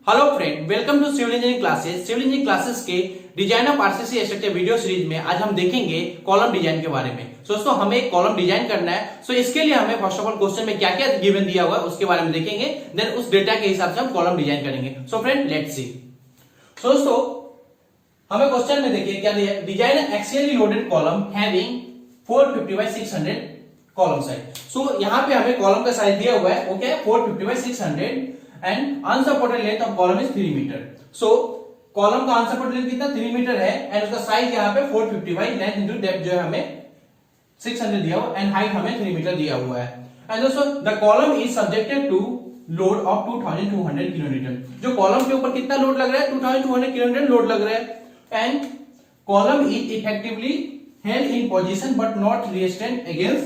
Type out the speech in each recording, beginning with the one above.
Hello friend, welcome to civil engineering classes. Civil engineering classes के design of RCC structure video series में आज हम देखेंगे column design के बारे में। दोस्तों हमें एक कॉलम डिजाइन करना है। सो इसके लिए हमें फर्स्ट ऑफ ऑल क्वेश्चन में क्या क्या गिवन दिया हुआ है उसके बारे में देखेंगे, देन उस डेटा के हिसाब से हम कॉलम डिजाइन करेंगे। So friend let's see. सो दोस्तों हमें क्वेश्चन में देखिए क्या दिया है, design axially loaded column having 450 by 600 column size. So यहाँ पे हमें कॉलम का साइज दिया हुआ है, वो क्या है 450 by 600 and unsupported length of column is 3 metre. So column का अनसपोर्टेड लेंथ कितना 3 मीटर है एंड उसका साइज यहाँ पे 450 बाई लेंथ इंटू डेप्थ जो है हमें 600 दिया हुआ एंड हाइट हमें 3 मीटर दिया हुआ है। एंड दोस्तों the column is subjected to load of 2200 kilonewton. जो कॉलम के ऊपर कितना लोड लग रहा है 2200 किलोन्यूटन लोड लग रहा है and column is effectively held in position but not resistant against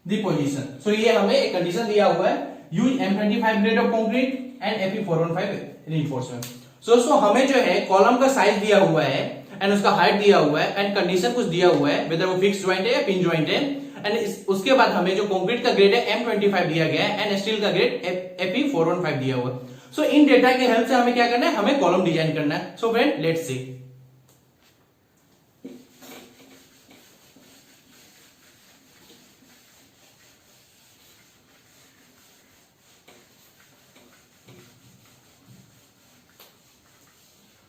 the position. So ये हमें एक कंडीशन दिया हुआ है, use M25 grade of concrete and Fe415 reinforcement. So दोस्तों हमें जो है कॉलम का साइज दिया हुआ है एंड उसका हाइट दिया हुआ है एंड कंडीशन कुछ दिया हुआ है, वेदर वो फिक्स ज्वाइंट है या पिन ज्वाइंट है एंड उसके बाद हमें जो कंक्रीट का ग्रेड है M25 दिया गया है एंड स्टील का ग्रेड Fe415 दिया हुआ है। सो इन डेटा के हेल्प से हमें क्या करना है, हमें कॉलम डिजाइन करना है। So friend let's see.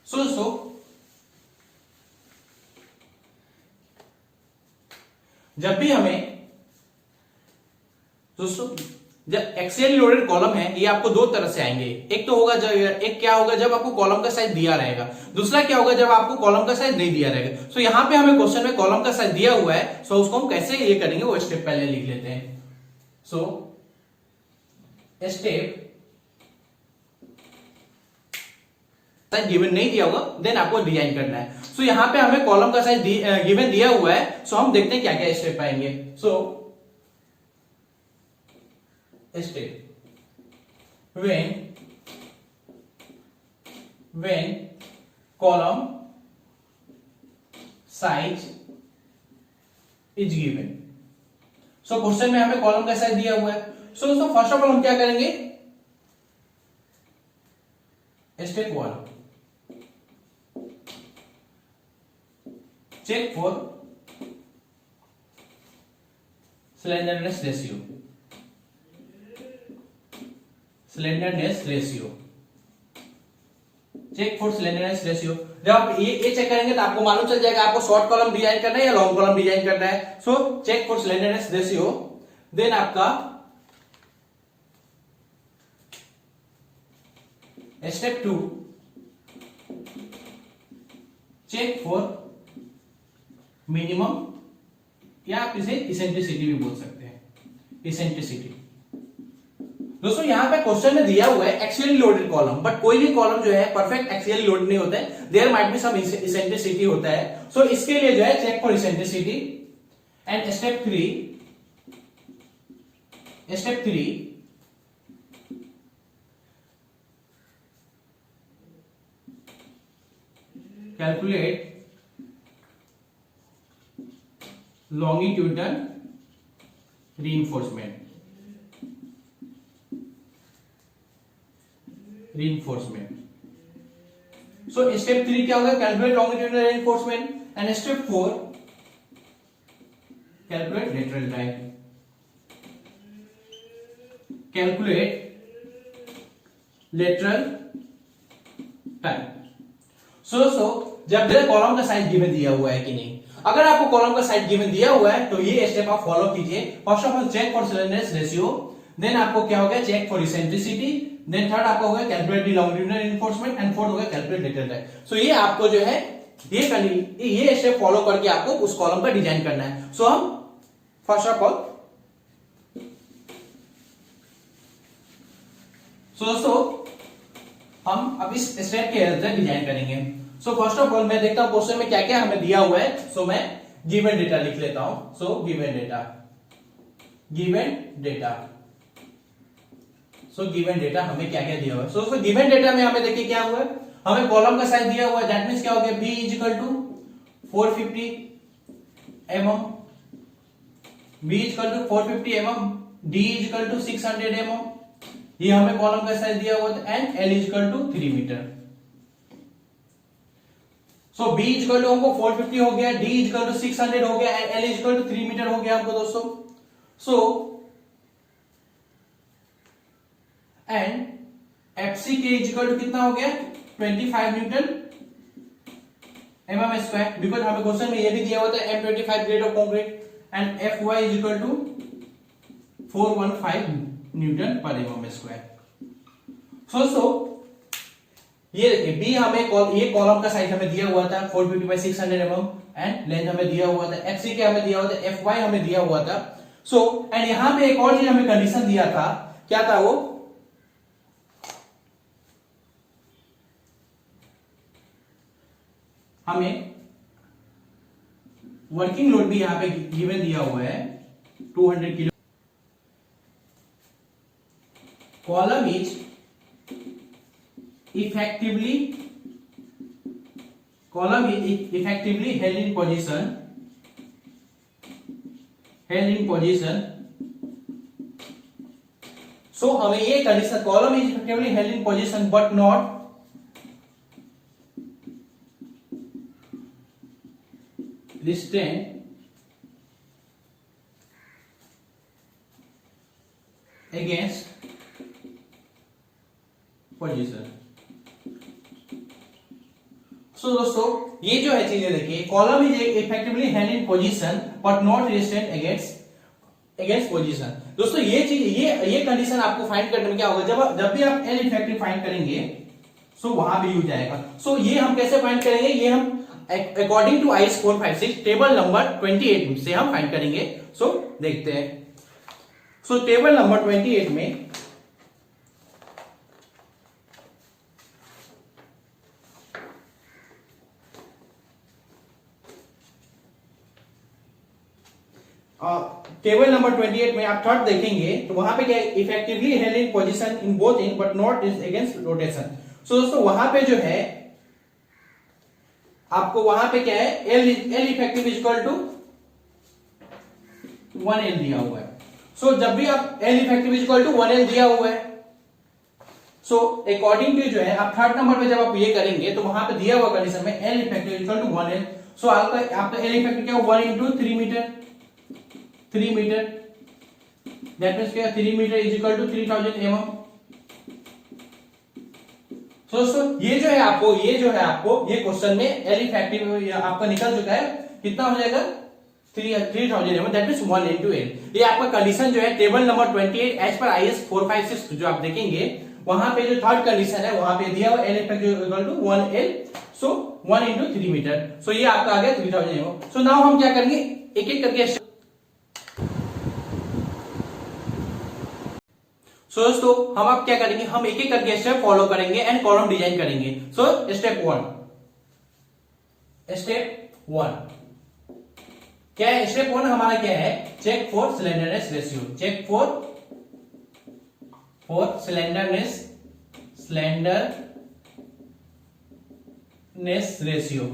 सो दोस्तों जब भी हमें दोस्तों जब एक्सियल लोडेड कॉलम है ये आपको दो तरह से आएंगे। एक तो होगा एक क्या होगा जब आपको कॉलम का साइज दिया रहेगा, दूसरा क्या होगा जब आपको कॉलम का साइज नहीं दिया रहेगा। सो यहां पे हमें क्वेश्चन में कॉलम का साइज दिया हुआ है, सो उसको हम कैसे ये करेंगे वो स्टेप पहले लिख लेते हैं। सो स्टेप गिवन नहीं दिया होगा देन आपको डिजाइन करना है। सो यहां पे हमें कॉलम का साइज गिवन दिया हुआ है, सो हम देखते हैं क्या क्या स्टेप आएंगे। So step when column size is given. So question में हमें कॉलम का साइज दिया हुआ है। सो दोस्तों फर्स्ट ऑफ ऑल हम क्या करेंगे, step 1 check for slenderness ratio. Slenderness ratio check for slenderness ratio. जब आप ये चेक करेंगे तो आपको मालूम चल जाएगा आपको शॉर्ट कॉलम डिजाइन करना है या लॉन्ग कॉलम डिजाइन करना है। So check for slenderness ratio, then आपका स्टेप 2 चेक फॉर मिनिमम या आप इसे इसेंट्रिसिटी भी बोल सकते हैं, इसेंट्रिसिटी। दोस्तों यहां पे क्वेश्चन में दिया हुआ है एक्सियली लोडेड कॉलम, बट कोई भी कॉलम जो है परफेक्ट एक्सियली लोड नहीं होता है, there might be some eccentricity होता है। सो इसके लिए जो है check for eccentricity and step 3 calculate longitudinal reinforcement। So step 3 क्या होगा, calculate longitudinal reinforcement and step 4 calculate lateral time। Calculate lateral time। So जब कॉलम का साइज गिवन दिया हुआ है कि नहीं, अगर आपको कॉलम का साइज गिवन दिया हुआ है तो ये स्टेप आप फॉलो कीजिए। First of all check for slenderness ratio, then आपको क्या होगा check for eccentricity, then third आपको होगा calculate the longitudinal reinforcement and fourth होगा कैलकुलेट लेटरल टाइम। सो ये आपको जो है ये स्टेप फॉलो करके आपको उस कॉलम का डिजाइन करना है। सो हम फर्स्ट ऑफ ऑल दोस्तों हम अब इस स्टेप के हेल्प से डिजाइन करेंगे। सो फर्स्ट ऑफ ऑल मैं देखता हूं क्वेश्चन में क्या क्या हमें दिया हुआ है। सो मैं गिवन डेटा लिख लेता हूं। सो गिवन डेटा हमें क्या क्या दिया हुआ है। सो गिवन डेटा में हमें देखिए क्या हुआ है, हमें कॉलम का साइज दिया हुआ है, दैट मींस क्या हो गया B = 450 mm, B = 450 mm, D = 600 mm ये हमें कॉलम का साइज दिया हुआ था and L equal to 3 metre. So B equal to हमको 450 हो गया, D इक्वल टू 600 हो गया and L equal to 3 meter हो गया हमको दोस्तों। सो एंड FC के इक्वल टू कितना हो गया 25 न्यूटन mm स्क्वायर, बिकॉज हमें क्वेश्चन में ये भी दिया हुआ था M25 grade of concrete and Fy is equal to 415 newton पर mm स्क्वायर। सो ये देखिए बी हमें ये कॉलम का साइज हमें दिया हुआ था 450 बाई 600 mm एंड लेंथ हमें दिया हुआ था, FC के हमें दिया हुआ था, Fy हमें दिया हुआ था। सो एंड यहां पे एक और चीज हमें कंडीशन दिया था, क्या था वो, हमें वर्किंग लोड भी यहां पे गिवन दिया हुआ है 200 kilo. Column is effectively held in position सो हमें ये condition, column is effectively held in position but not restrained against position। सो दोस्तों ये जो है चीजें देखिए, column is effectively held in position but not restrained against position. दोस्तों ये चीज, ये कंडीशन आपको फाइंड करने में क्या होगा, जब भी आप एल इफेक्टिव फाइंड करेंगे सो वहां भी यूज आएगा। सो ये हम कैसे फाइंड करेंगे, ये हम according to IS 456 table number 28 से हम फाइंड करेंगे। सो देखते हैं। सो टेबल नंबर 28 में टेबल नंबर 28 में आप थर्ड देखेंगे तो वहां पे क्या, effectively held in position in both in but not against rotation. So दोस्तों वहां पे जो है आपको वहां पे क्या है, L effective equal to 1L दिया हुआ है। सो जब भी आप L effective equal to 1L दिया हुआ है, सो अकॉर्डिंग टू जो है आप थर्ड नंबर पे जब आप ये करेंगे तो वहां पे दिया हुआ कंडीशन में L effective equal to 1L। सो आपका एल इफेक्टिव क्या, 1 into 3 meter, 3 meter that means क्या, 3 meter is equal to 3000 mm। दोस्तों ये जो है आपको ये क्वेश्चन में एल इफेक्टिव आपका निकल चुका है, कितना हो जाएगा 3000 mm that means 1 into L। ये आपका कंडीशन जो है टेबल नंबर 28 एज पर आईएस 456 जो आप देखेंगे वहां पे जो थर्ड कंडीशन है वहां पे दिया हुआ L effective equal to 1L, so 1 into 3 metre. So ये आपका आ गया 3000 mm। सो नाउ हम क्या करेंगे, एक एक करके सो दोस्तों हम अब क्या करेंगे, हम एक एक करके स्टेप फॉलो करेंगे एंड कॉलम डिजाइन करेंगे। सो स्टेप 1 क्या है, स्टेप 1 हमारा क्या है, check for slenderness ratio, check for slenderness ratio,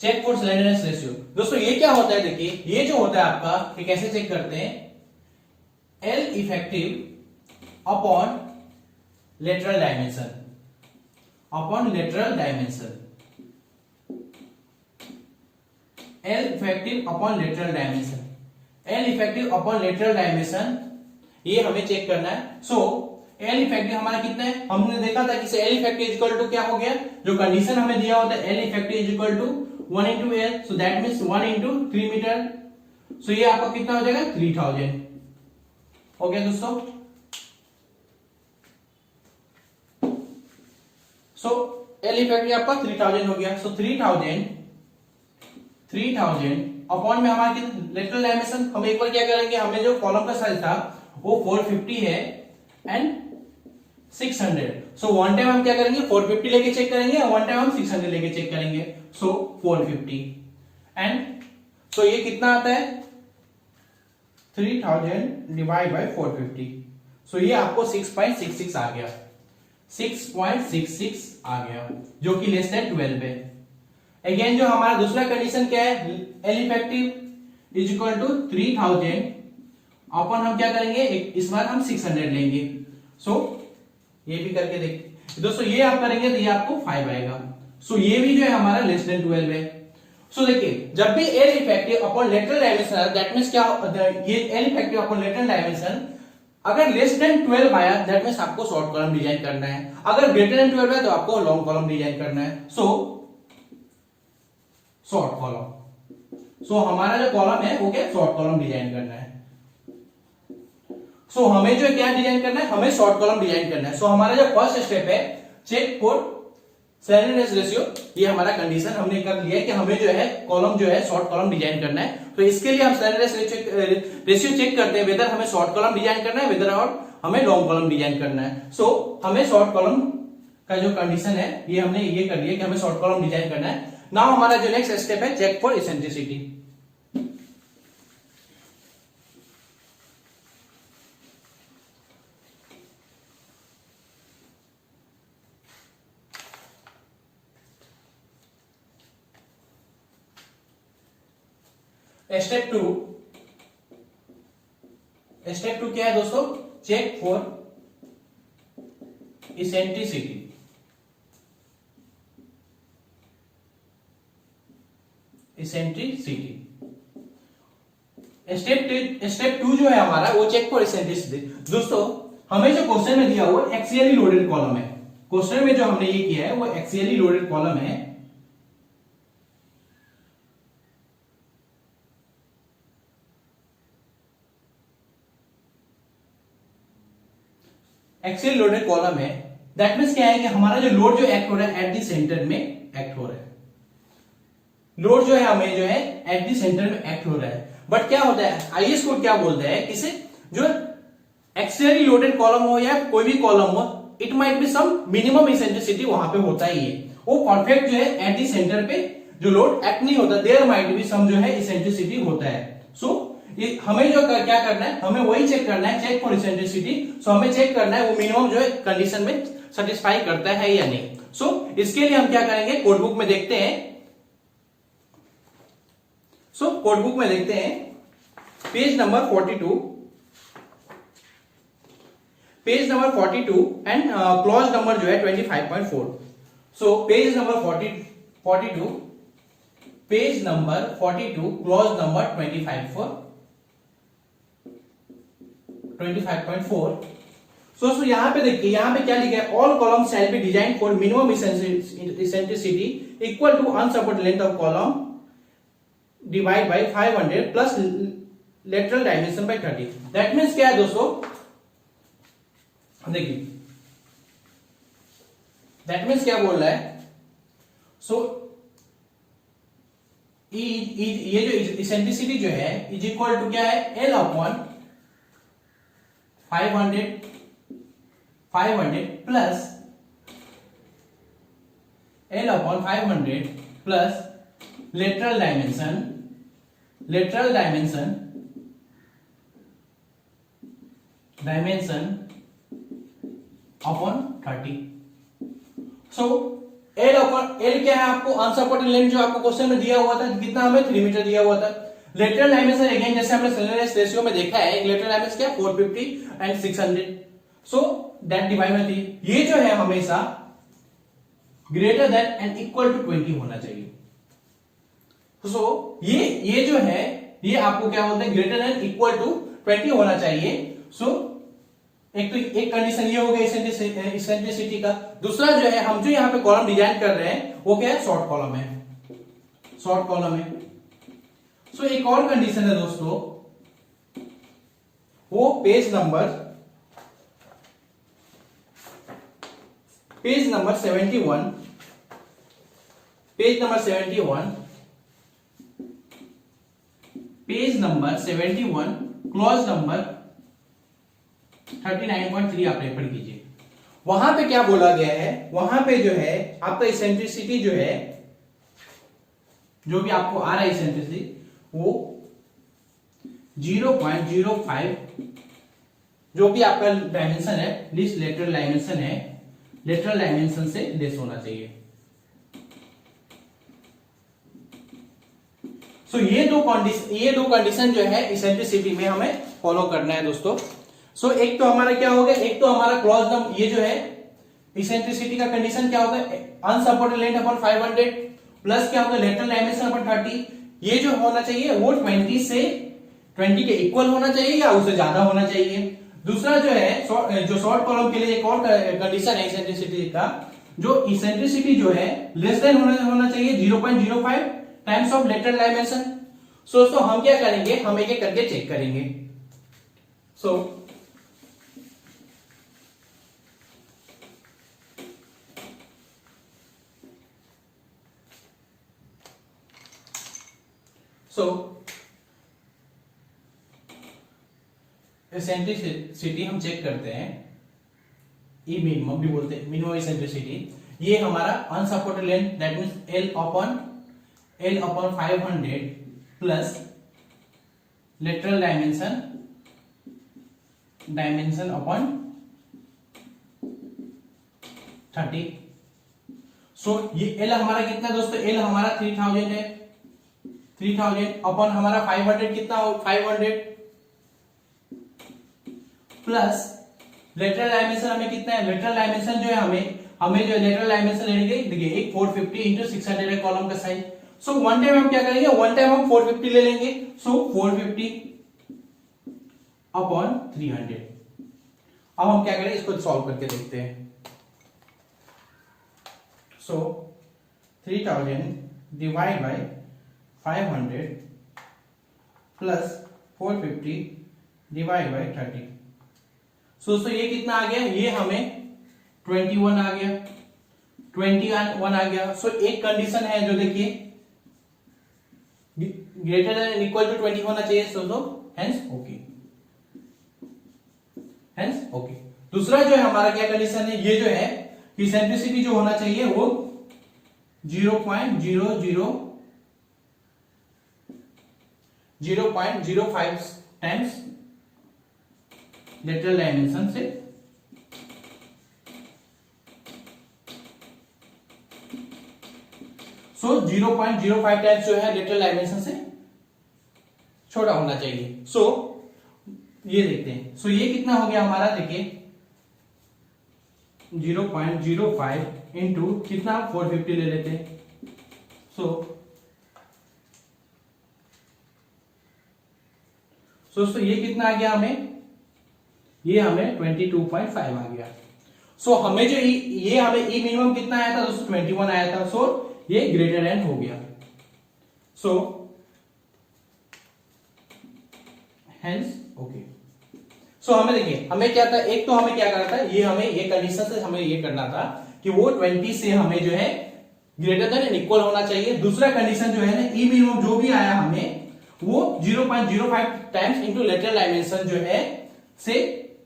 check for slenderness ratio. दोस्तों ये क्या होता है, देखिए ये जो होता है आपका, ये कैसे चेक करते हैं, L effective upon lateral dimension, L effective upon lateral dimension, ये हमें चेक करना है। सो L इफेक्टिव हमारा कितना है, हमने देखा था कि L इफेक्टिव इक्वल टू क्या हो गया, जो कंडीशन हमें दिया होता है L effective equal to 1 into L, so that means 1 into 3 metre. So ये आपका कितना हो जाएगा 3000। ओके दोस्तों, सो एल इफेक्टिव आपका 3000 हो गया। सो 3000 अपॉन में हमारा लेटरल डायमेंशन, हम एक बार क्या करेंगे, हमें जो कॉलम का साइज था वो 450 है एंड 600। सो वन टाइम हम क्या करेंगे, 450 लेके चेक करेंगे, वन टाइम हम 600 लेके चेक करेंगे। सो 450 एंड सो ये कितना आता है 3000 डिवाइड बाय 450। सो ये आपको 6.66 आ गया, 6.66 आ गया, जो कि लेस देन 12 है। अगेन जो हमारा दूसरा कंडीशन क्या है, L effective is equal to 3000 अपन हम क्या करेंगे, इस बार हम 600 लेंगे। सो ये भी करके देख दोस्तों, ये आप करेंगे तो ये आपको 5 आएगा। सो ये भी जो है हमारा लेस देन 12 है। सो देखिए, जब भी L effective upon lateral dimension, that means क्या, ये L effective upon lateral dimension अगर लेस देन 12 आया, दैट मींस आपको शॉर्ट कॉलम डिजाइन करना है। अगर ग्रेटर देन 12 है तो आपको लॉन्ग कॉलम डिजाइन करना है। सो शॉर्ट कॉलम, सो हमारा जो कॉलम है वो क्या, शॉर्ट कॉलम डिजाइन करना है। सो हमें जो क्या डिजाइन करना है, हमें शॉर्ट कॉलम डिजाइन करना है। सो हमारा जो फर्स्ट स्टेप है, चेक फॉर स्लैंडरनेस रेशियो, ये हमारा कंडीशन हमने कर लिया है कि हमें जो है कॉलम जो है शॉर्ट कॉलम डिजाइन करना है। तो इसके लिए हम स्लैंडरनेस रेशियो चेक करते हैं वेदर हमें शॉर्ट कॉलम डिजाइन करना है, वेदर और हमें लॉन्ग कॉलम डिजाइन करना है। सो हमें शॉर्ट कॉलम का जो कंडीशन है ये हमने ये कर लिया कि हमें शॉर्ट कॉलम डिजाइन करना है। नाउ हमारा जो नेक्स्ट स्टेप है, check for eccentricity. Step two क्या है दोस्तों, check for eccentricity. Step two जो है हमारा वो चेक फॉर इसेंट्रिसिटी। दोस्तों हमें जो क्वेश्चन में दिया हुआ एक्सियली लोडेड कॉलम है, क्वेश्चन में जो हमने ये किया है वो एक्सियली लोडेड कॉलम है। एक्सियल लोडेड कॉलम है, दैट मींस क्या है कि हमारा जो लोड जो एक्ट हो रहा है एट द सेंटर में एक्ट हो रहा है। लोड जो है हमें जो है एट द सेंटर में एक्ट हो रहा है। बट क्या होता है, आईएस कोड क्या बोलता है, किसे जो एक्सियली लोडेड कॉलम हो या कोई भी कॉलम हो, it might be some minimum eccentricity वहां पे होता ही है। वो परफेक्ट जो है एट द सेंटर पे जो लोड एक्ट नहीं होता, देयर माइट बी सम जो है इसेंट्रिसिटी होता है। सो ये हमें जो क्या करना है, हमें वही चेक करना है, चेक फॉर इसेंट्रिसिटी। सो हमें चेक करना है वो मिनिमम जो है कंडीशन में सेटिस्फाई करता है या नहीं। सो इसके लिए हम क्या करेंगे, कोड बुक में देखते हैं। सो कोड बुक में देखते हैं page number 42, page number 42 and clause number जो है 25.4। So page number 42, page number 42 clause number 25.4। So यहां पे देखिए, यहां पे क्या लिखा है, all column shall be design for minimum eccentricity equal to unsupported length of column divide by 500 plus lateral dimension by 30। That means क्या है दोस्तों, देखिए दैट मींस क्या बोल रहा है। सो ये जो इसेंट्रिसिटी जो है इज इक्वल टू क्या है, L upon 500 plus L upon 500 plus lateral dimension upon 30। So L upon L क्या है, आपको अनसपोर्टेड लेंथ जो आपको क्वेश्चन में दिया हुआ था, कितना हमें 3 मीटर दिया हुआ था। लेटरल डायमेंशन अगेन जैसे हमने स्लैंडरनेस रेशियो में देखा है, लेटरल डायमेंशन क्या 450 and 600। So that divide by 3, ये जो है हमेशा greater than and equal to 20 होना चाहिए। सो ये जो है ये आपको क्या बोलते हैं, ग्रेटर देन इक्वल टू 20 होना चाहिए। सो एक कंडीशन ये हो गई इसेंट्रिसिटी का। दूसरा जो है, हम जो यहाँ पे कॉलम डिजाइन कर रहे हैं वो क्या है, शॉर्ट कॉलम है। सो एक और कंडीशन है दोस्तों, वो page number 71, page number 71 clause number 39.3 आप रेफर कीजिए। वहां पे क्या बोला गया है, वहां पे जो है आपका इसेंट्रिसिटी जो है, जो भी आपको आ रहा है इसेंट्रिसिटी, वो 0.05 जो भी आपका डायमेंशन है, लीस्ट लेटरल डायमेंशन है, लेटरल डायमेंशन से लेस होना चाहिए। सो ये दो कंडीशन जो है इसेंट्रिसिटी में हमें फॉलो करना है दोस्तों। सो एक तो हमारा क्या होगा, एक तो हमारा क्रॉस द ये जो है इसेंट्रिसिटी का कंडीशन क्या होगा, अनसपोर्टेड लेंथ अपॉन 500 प्लस क्या होगा लेटरल डायमेंशन अपॉन 30। ये जो होना चाहिए वो 20 के इक्वल होना चाहिए या उससे ज्यादा होना चाहिए। दूसरा जो है जो शॉर्ट कॉलम के लिए एक और कंडीशन है इसेंट्रिसिटी का, जो इसेंट्रिसिटी जो है लेस देन होना चाहिए 0.05 टाइम्स ऑफ लेटरल डायमेंशन। सो हम क्या करेंगे, हम एक एक करके चेक करेंगे। इसेंट्रिसिटी हम चेक करते हैं, ई मिनिमम भी बोलते हैं, मिनिमम इसेंट्रिसिटी। ये हमारा unsupported length that means L upon 500 plus lateral dimension upon 30। सो ये L हमारा कितना दोस्तों, L हमारा 3000 है, 3000 अपॉन हमारा 500 कितना हो 500 प्लस लेटरल डायमेंशन हमें कितना है, लेटरल डायमेंशन जो है हमें जो लेटरल डायमेंशन लेंगे, देखिए एक 450 इंटू 600 है कॉलम का साइज। सो वन टाइम हम क्या करेंगे, वन टाइम हम 450 ले लेंगे। सो 450 अपॉन 300। अब हम क्या करें, इसको सॉल्व करके देखते हैं। सो 3000 divide by 500 plus 450 divide by 30। सो ये कितना आ गया, ये हमें 21 आ गया, 21 आ गया। सो एक कंडीशन है जो देखिए ग्रेटर देन इक्वल टू 20 होना चाहिए। So hence okay. दूसरा जो है हमारा क्या कंडीशन है, ये जो है इसेंट्रिसिटी जो होना चाहिए वो 0.05 टाइम्स लेटरल डायमेंशन से सो 0.05 टाइम्स जो है लेटरल डायमेंशन से छोटा होना चाहिए। सो ये देखते हैं, सो ये कितना हो गया हमारा, देखिए 0.05 इंटू कितना 450 ले लेते हैं। सो ये कितना आ गया हमें, ये हमें 22.5 आ गया। सो हमें जो ये हमें ई मिनिमम कितना आया था दोस्तों, 21 आया था। सो ये ग्रेटर देन हो गया। So hence okay. सो हमें देखिए हमें क्या था, एक तो हमें क्या करना था, ये हमें ये कंडीशन से हमें ये करना था कि वो 20 से हमें जो है ग्रेटर देन इक्वल होना चाहिए। दूसरा कंडीशन जो है ना, ई मिनिमम जो भी आया हमें वो 0.05 टाइम्स इंटू लेटरल डायमेंशन जो है से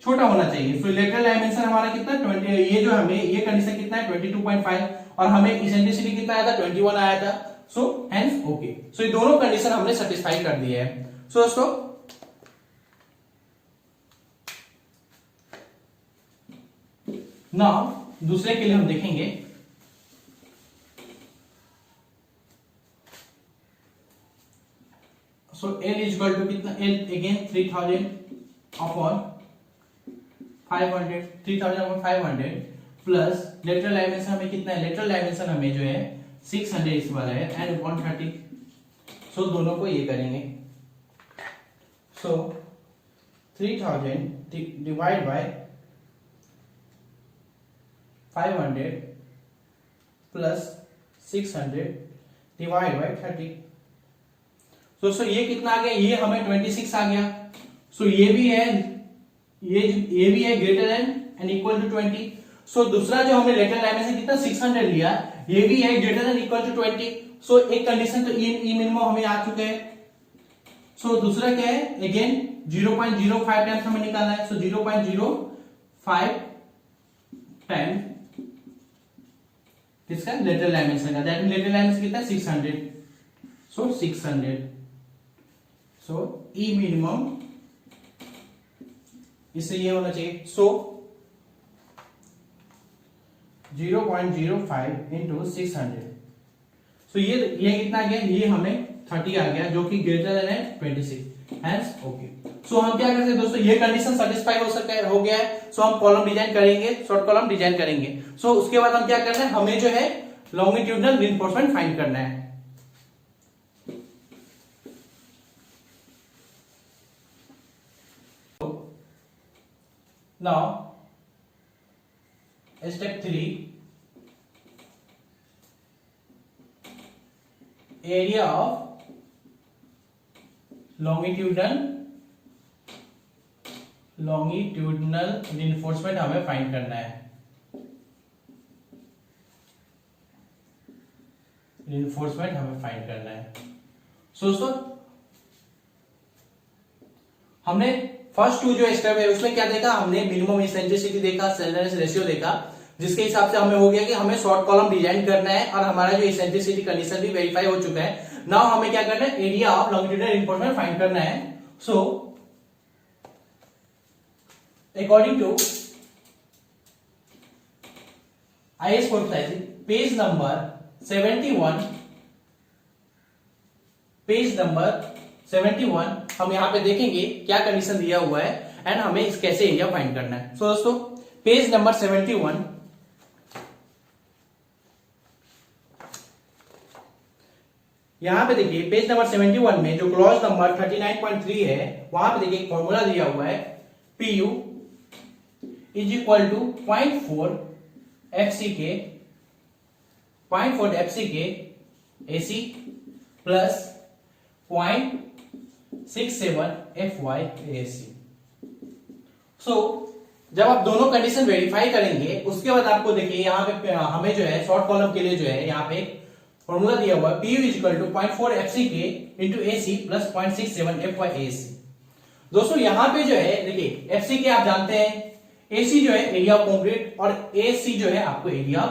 छोटा होना चाहिए। सो लेटरल डायमेंशन हमारा कितना 20, ये जो हमें ये कंडीशन कितना है 22.5 और हमें इसेंट्रिसिटी कितना आया था 21 आया था। So hence okay. सो ये दोनों कंडीशन हमने सेटिस्फाई कर दिए हैं। सो दोस्तों नाउ दूसरे के लिए हम देखेंगे। सो L इज इक्वल टू कितना, L again 3000 upon 500, 3000 upon 500 plus lateral dimension हमें कितना है, लेटरल डायमेंशन हमें जो है 600 इस वाला है एंड अपॉन 30। सो दोनों को ये करेंगे। सो 3000 divide by 500 plus 600 divide by 30। सो ये कितना आ गया, ये हमें 26 आ गया। सो ये भी है, ये भी है greater than and equal to 20। So दूसरा जो हमने लेटरल डायमेंशन कितना 600 लिया, ये भी है ग्रेटर देन इक्वल टू 20। सो एक कंडीशन तो ई मिनिमम हमें आ चुके हैं। सो दूसरा क्या है, अगेन 0.05 टाइम्स हमें निकालना है। सो 0.05 टाइम किसका, लेटरल डायमेंशन का, दैट मींस लेटरल डायमेंशन कितना 600। सो 600। सो ई मिनिमम इससे ये होना चाहिए। सो 0.05 इंटू 600। सो ये कितना गया, ये हमें 30 आ गया जो कि ग्रेटर देन है 26, हेंस ओके। सो हम क्या कर सकते हैं दोस्तों, ये कंडीशन सेटिस्फाई हो गया है। सो हम कॉलम डिजाइन करेंगे, शॉर्ट कॉलम डिजाइन करेंगे। सो उसके बाद हम क्या करना है, हमें जो है लॉन्गिट्यूडनल रीइंफोर्समेंट फाइंड करना है। Now step 3, area of longitudinal reinforcement हमें फाइंड करना है। रीइंफोर्समेंट हमें फाइंड करना है। सो दोस्तों हमने फर्स्ट टू जो स्टेप है उसमें क्या देखा, हमने मिनिमम एसेंट्रिसिटी देखा, स्लैंडरनेस रेशियो देखा, जिसके हिसाब से हमें हो गया कि हमें शॉर्ट कॉलम डिजाइन करना है और हमारा जो एसेंट्रिसिटी कंडीशन भी वेरीफाई हो चुका है। नाउ हमें क्या करना है, area of longitudinal reinforcement find करना है। So according to IS formula, page number 71 हम यहां पे देखेंगे क्या कंडीशन दिया हुआ है एंड हमें इस कैसे एरिया फाइंड करना है। सो दोस्तों पेज नंबर 71, यहां पे देखिए पेज नंबर 71 में जो क्लॉज नंबर 39.3 है वहां पे देखिए फॉर्मूला दिया हुआ है, PU is equal to 0.4 FCK AC plus 0.67 FY AC। So जब आप दोनों कंडीशन वेरीफाई करेंगे उसके बाद आपको देखिए यहाँ पे हमें जो है शॉर्ट कॉलम के लिए जो है यहाँ पे फॉर्मूला दिया हुआ है, PU is equal to 0.4 FCK into AC plus 0.67 FY AC। दोस्तों यहाँ पे जो है देखिए FCK आप जानते हैं, AC जो है एरिया ऑफ कंक्रीट और AC जो है आपको एरिया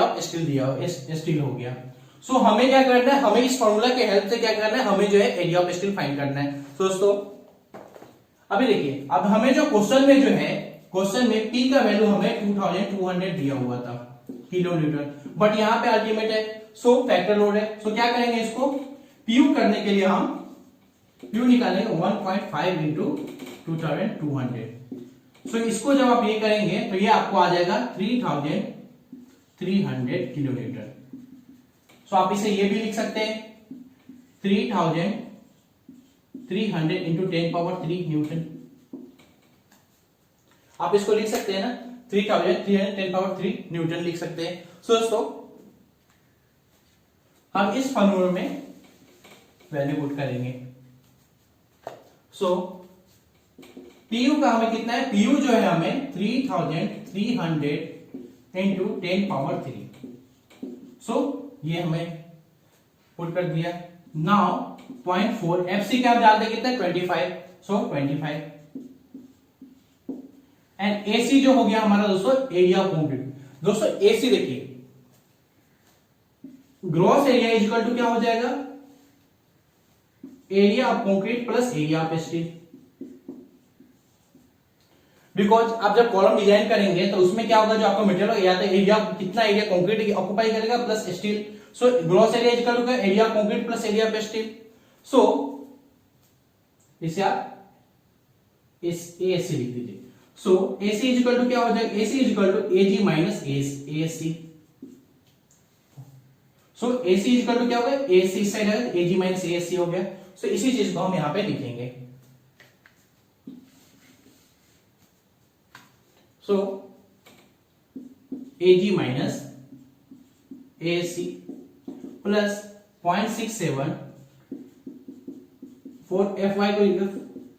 ऑफ स्टील दिया हुआ, स्टील हो गया। सो हमें क्या करना है, हमें इस फॉर्मूला के हेल्प से क्या करना है, हमें जो है एरिया ऑफ स्टील फाइंड करना है। दोस्तों अभी देखिए, अब हमें जो क्वेश्चन में जो है, क्वेश्चन में P का वैल्यू हमें 2200 दिया हुआ था किलो न्यूटन, बट यहाँ पे अल्टीमेट है, सो फैक्टर लोड है। सो क्या करेंगे, इसको PU करने के लिए हम PU निकालेंगे 1.5 इंटू 2200। सो इसको जब आप ये करेंगे तो ये आपको आ जाएगा 3300 किलो न्यूटन। सो आप इसे ये भी लिख सकते हैं 3300 इंटू 10³ न्यूटन, आप इसको लिख सकते हैं ना, 3300 10³ न्यूटन लिख सकते हैं। सो दोस्तों हम इस फॉर्मूले में वैल्यू पुट करेंगे। सो PU का हमें कितना है, PU जो है हमें 3300 इंटू 10³ सो ये हमें पुट कर दिया। नाउ 0.4 FC का आप जानते हैं कितना है 25, सो 25 एंड AC जो हो गया हमारा दोस्तों एरिया ऑफ कंक्रीट। दोस्तों AC देखिए gross area is equal to क्या हो जाएगा, area of concrete plus area of steel. Because आप जब कॉलम डिजाइन करेंगे तो उसमें क्या होगा, जो आपका मटेरियल या तो एरिया कितना एरिया कंक्रीट ऑक्यूपाई करेगा plus steel. So gross area is equal to area of concrete plus area of steel. So इसे आप इस AC लिख दीजिए। So AC is equal to क्या हो जाएगा, AC is equal to AG minus AC। So AC is equal to क्या होगा, AC इस साइड है AG माइनस AC हो गया। सो इसी चीज को हम यहां पे लिखेंगे। सो AG minus AC plus 0.67 FY को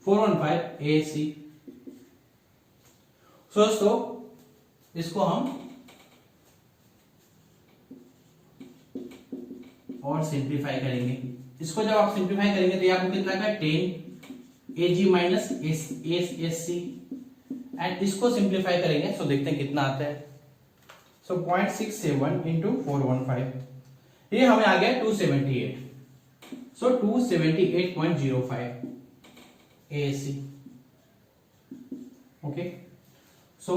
415 AC। सो दोस्तों इसको हम और सिंप्लीफाई करेंगे। इसको जब आप सिंप्लीफाई करेंगे तो ये आपको कितना का 10 AG माइनस AC एंड इसको सिंप्लीफाई करेंगे सो देखते हैं कितना आता है। सो 0.67 इंटू 415 ये हमें आ गया 278। So 278.05 AC। Okay, so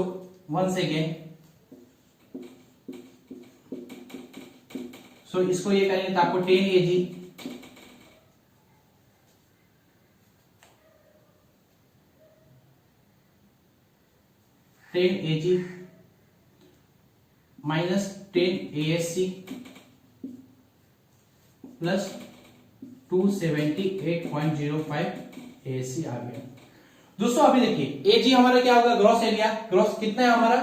once again so इसको ये करेंगे तो आपको 10 AG माइनस 10 ASC प्लस 278.05 ASC आ गया। दोस्तों अभी देखिए AG हमारा क्या होगा, ग्रॉस एरिया। ग्रॉस कितना है हमारा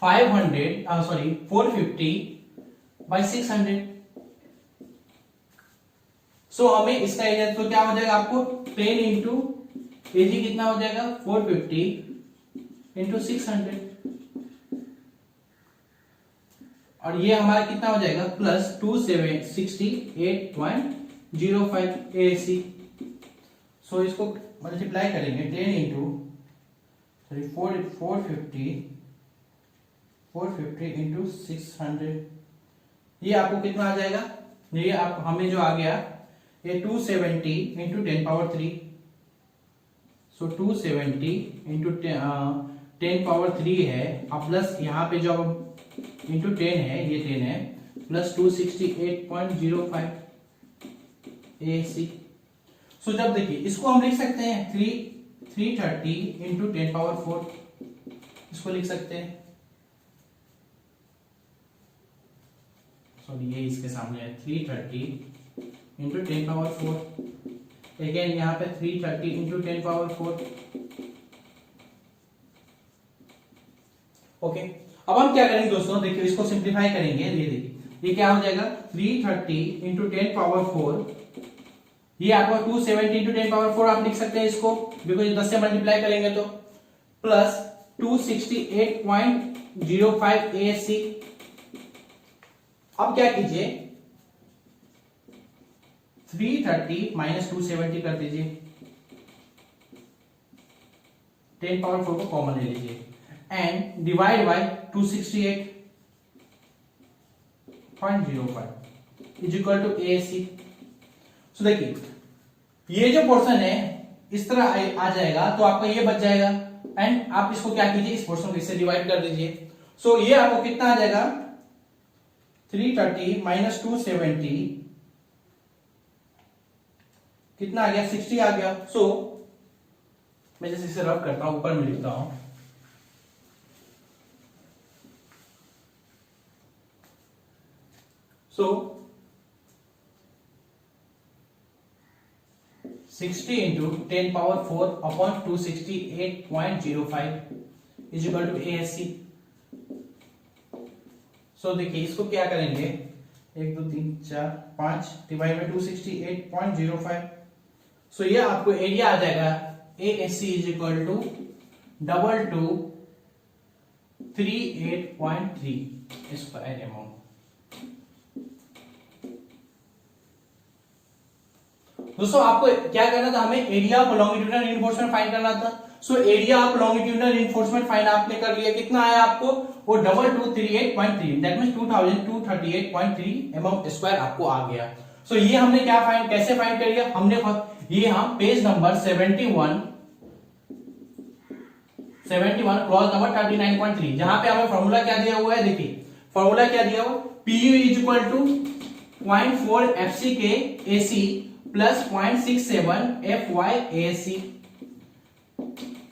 450/600। सो हमें इसका एरिया तो क्या हो जाएगा आपको 10 इंटू AG कितना हो जाएगा 450/600 और ये हमारा कितना हो जाएगा प्लस 268.05 ASC। सो इसको मल्टीप्लाई करेंगे 10 इंटू 450 इंटू 600, ये आपको कितना आ जाएगा, ये आप हमें जो आ गया ये 270 इंटू 10⁻3। सो 270 इंटू 10⁻3 है, अब प्लस यहाँ पे जो इंटू 10 है, ये 10 है, प्लस 268.05 ASC। सो जब देखिए इसको हम लिख सकते हैं 330 इंटू 10⁻4, इसको लिख सकते हैं, सॉरी ये इसके सामने है 330 इंटू 10⁻4, अगेन यहाँ पे 330 इंटू 10⁻4। ओके, अब हम क्या करेंगे दोस्तों, देखिए इसको सिंप्लीफाई करेंगे। ये देखिए ये क्या हो जाएगा 330 इंटू 10⁻4, ये आपको 270 इंटू 10⁻4 आप लिख सकते हैं इसको, बिकॉज 10 से मल्टीप्लाई करेंगे तो, प्लस 268.05 ASC। अब क्या कीजिए 330 माइनस 270 कर दीजिए, 10⁻4 को कॉमन ले लीजिए and divide by 268.05 is equal to ASC। So देखिए ये जो पोर्शन है इस तरह आ जाएगा तो आपका ये बच जाएगा एंड आप इसको क्या कीजिए इस पोर्शन को इससे डिवाइड कर दीजिए। सो ये आपको कितना आ जाएगा 330 माइनस 270 कितना आ गया 60 आ गया। सो मैं जैसे इसे रब करता हूं, ऊपर में लिखता हूं, so 60 into 10⁻4 upon 268.05 is equal to ASC। So देखिए इसको क्या करेंगे 1 2 3 4 5 डिवाइड बाय 268.05। सो ये आपको एरिया आ जाएगा ASC is equal to 2238.3 square amount. दोस्तों आपको क्या करना था, हमें area of longitudinal reinforcement find करना था। सो area of longitudinal reinforcement find आपने कर लिया, कितना आया आपको वो 2238.3, दैट मींस 2238.3 mm स्क्वायर आपको आ गया। सो ये हमने क्या फाइंड कैसे फाइंड कर लिया हमने, ये हम पेज नंबर 71 क्लॉज नंबर 39.3 जहां पे हमें फॉर्मूला क्या दिया हुआ है, देखिए फॉर्मूला क्या दिया हुआ PU is equal to 0.4 FCK AC plus 0.67 FY ASC।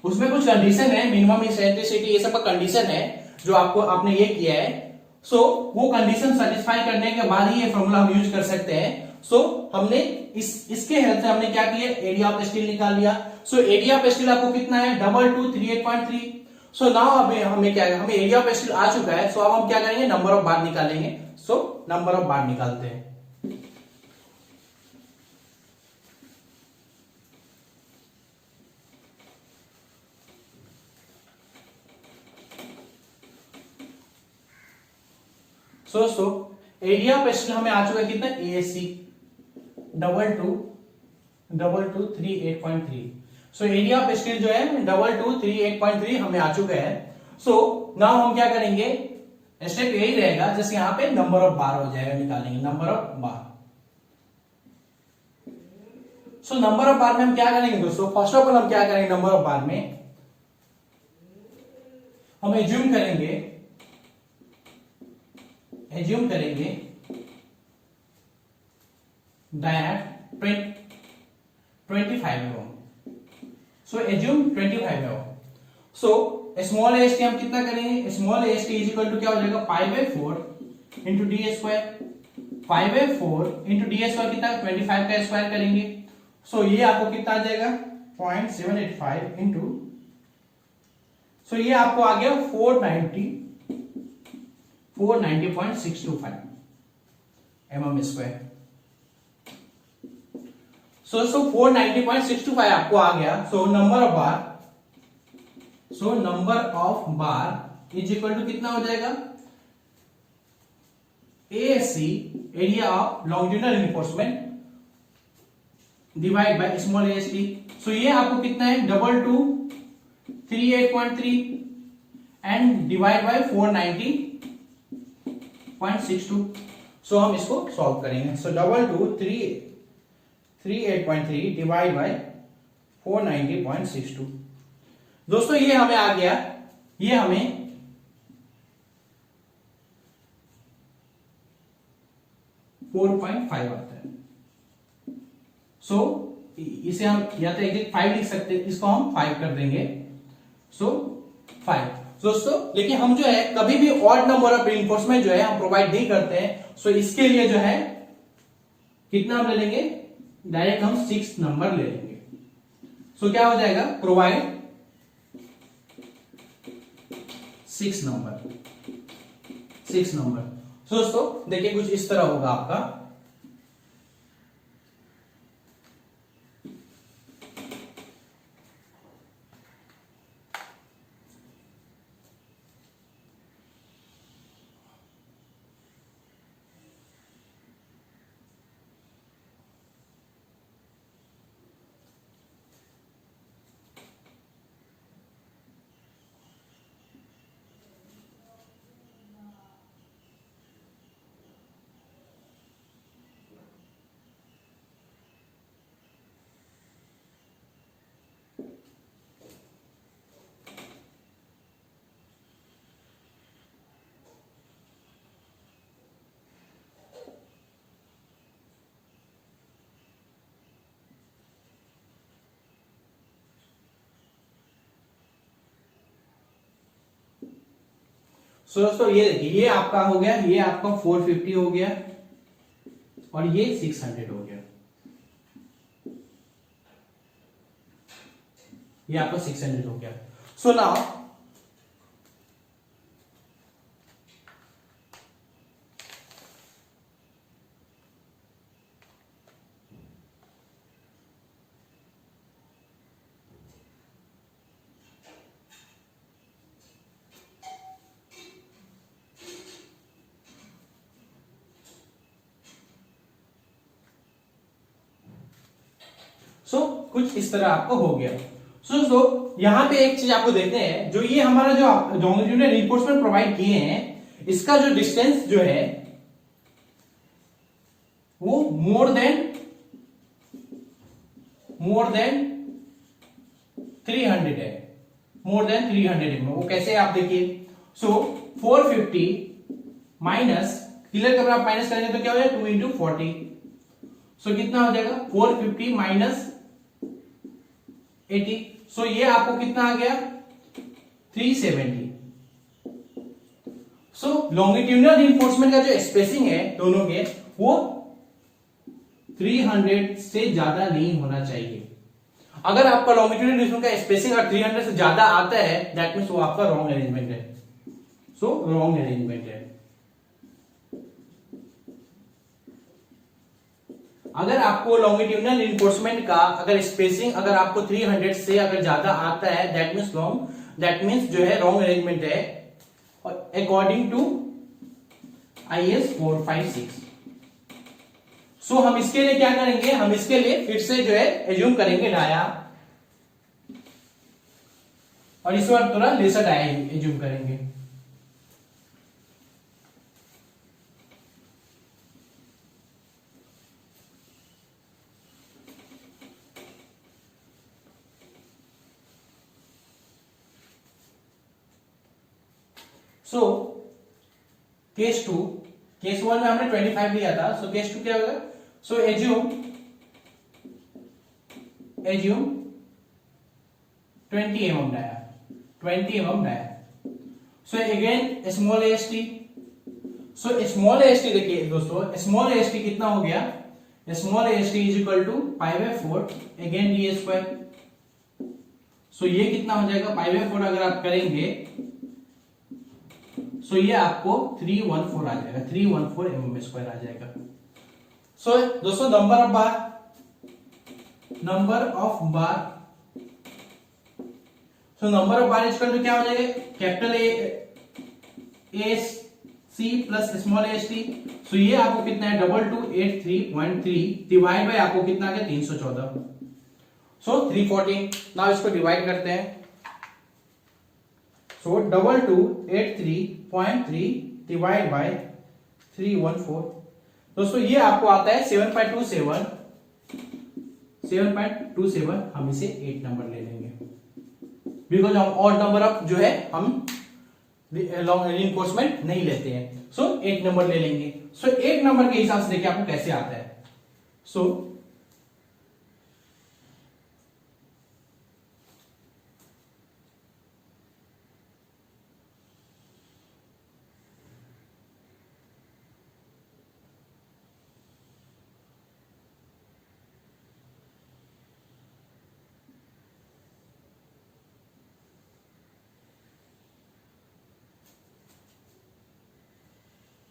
उसमें कुछ कंडीशन है, मिनिमम एक्सेंट्रिसिटी ये सब का कंडीशन है जो आपने ये किया है। सो वो कंडीशन सेटिस्फाई करने के बाद ही ये फॉर्मूला हम यूज कर सकते हैं। सो हमने इसके हेल्प से हमने क्या किया एरिया ऑफ स्टील निकाल लिया। सो एरिया ऑफ स्टील आपको कितना है 2238.3। सो नाउ हमें क्या है, हमें एरिया ऑफ स्टील आ चुका है। सो अब हम क्या करेंगे नंबर ऑफ बार निकालेंगे। सो नंबर ऑफ बार निकालते हैं। सो एरिया ऑफ स्टील हमें आ चुका है कितना ASC 2238.3। So area of steel जो है 2238.3 हमें आ चुका है। सो नाउ हम क्या करेंगे, स्टेप यही रहेगा जैसे यहां पे नंबर ऑफ बार हो जाएगा, निकालेंगे number of bar. So number of बार में हम क्या करेंगे दोस्तों, फर्स्ट ऑफ ऑल हम क्या करेंगे नंबर ऑफ बार में हम एज्यूम करेंगे 25 है वो। सो स्मॉल एस टी हम कितना करेंगे, small S T is equal to क्या हो जाएगा, 5/4 into D square, 5/4 into D square कितना 25 का स्क्वायर करेंगे। सो ये आपको कितना आ जाएगा 0.785 इंटू, सो ये आपको आ गया 490.625 mm स्क्वायर। सो 490.625 आपको आ गया। So number of bar is equal to कितना हो जाएगा, ASC area of longitudinal reinforcement divide by small AST। सो ये आपको कितना है 38.3 एंड डिवाइड बाय 490.62। सो हम इसको सॉल्व करेंगे। सो 38.3 डिवाइड बाय 490.62। दोस्तों ये हमें आ गया, ये हमें 4.5 आता है। सो इसे हम या तो एग्जैक्ट 5 लिख सकते हैं, इसको हम 5 कर देंगे। सो 5 दोस्तों, लेकिन हम जो है कभी भी ऑड नंबर ऑफ रिइंफोर्समेंट जो है हम प्रोवाइड नहीं करते हैं। सो इसके लिए जो है कितना हम ले लेंगे, डायरेक्ट हम 6 नंबर ले लेंगे। सो क्या हो जाएगा, प्रोवाइड 6 नंबर। दोस्तों देखिए कुछ इस तरह होगा आपका। सो दोस्तों ये देखिए, ये आपका हो गया, ये आपका 450 हो गया और ये 600 हो गया, ये आपका 600 हो गया। सो नाउ कुछ इस तरह आपको हो गया। दोस्तों यहां पे एक चीज आपको देखते हैं, जो ये हमारा जो लॉन्जिट्यूडनल रिइंफोर्समेंट प्रोवाइड किए हैं, इसका जो डिस्टेंस जो है वो मोर देन 300 है, मोर देन 300 में। वो कैसे आप देखिए, 450 माइनस, क्लियर कर आप माइनस करेंगे तो क्या हो जाएगा 2 इंटू 40। कितना हो जाएगा 450 माइनस 80। ये आपको कितना आ गया 370। लॉन्गिट्यूडनल रिइंफोर्समेंट का जो स्पेसिंग है दोनों के, वो 300 से ज्यादा नहीं होना चाहिए। अगर आपका लॉन्गिट्यूडनल रिइंफोर्समेंट का स्पेसिंग अगर 300 से ज्यादा आता है, दैट मींस वो आपका रॉन्ग अरेंजमेंट है। रॉन्ग अरेंजमेंट है। अगर आपको लॉन्गिट्यूडनल रिइंफोर्समेंट का अगर स्पेसिंग अगर आपको 300 से अगर ज्यादा आता है, दैट मींस जो है रॉन्ग अरेंजमेंट है अकॉर्डिंग टू IS 456। हम इसके लिए क्या करेंगे, हम इसके लिए फिर से जो है एज्यूम करेंगे डाया, और इस बार थोड़ा लेसर डाया एज्यूम करेंगे। केस 2, केस 1 में हमने 25 लिया था। केस 2 क्या होगा, assume 20 mm dia, 20 mm dia. So again small AST, so small AST देखिए दोस्तों, स्मॉल AST कितना हो गया, small AST is equal to pi by 4 again D square. So ये कितना हो जाएगा, पाई बाय 4 अगर आप करेंगे सो ये आपको 314 आ जाएगा, 314 mm स्क्वायर आ जाएगा। सो दोस्तों number of bar, number of bar, so number of bar equal to क्या हो जाएगा, capital A C plus small AST। सो ये आपको कितना है, 2283.3 डिवाइड बाय आपको कितना आ गया, 314, सो 314। नाउ इसको डिवाइड करते हैं, सो 2283.3 डिवाइड बाय 314। दोस्तों ये आपको आता है 7.27, हम इसे 8 नंबर ले लेंगे, बिकॉज हम ऑड नंबर ऑफ जो है हम रीइंफोर्समेंट नहीं लेते हैं। सो 8 नंबर ले लेंगे। सो 8 नंबर के हिसाब से देखिए आपको कैसे आता है। So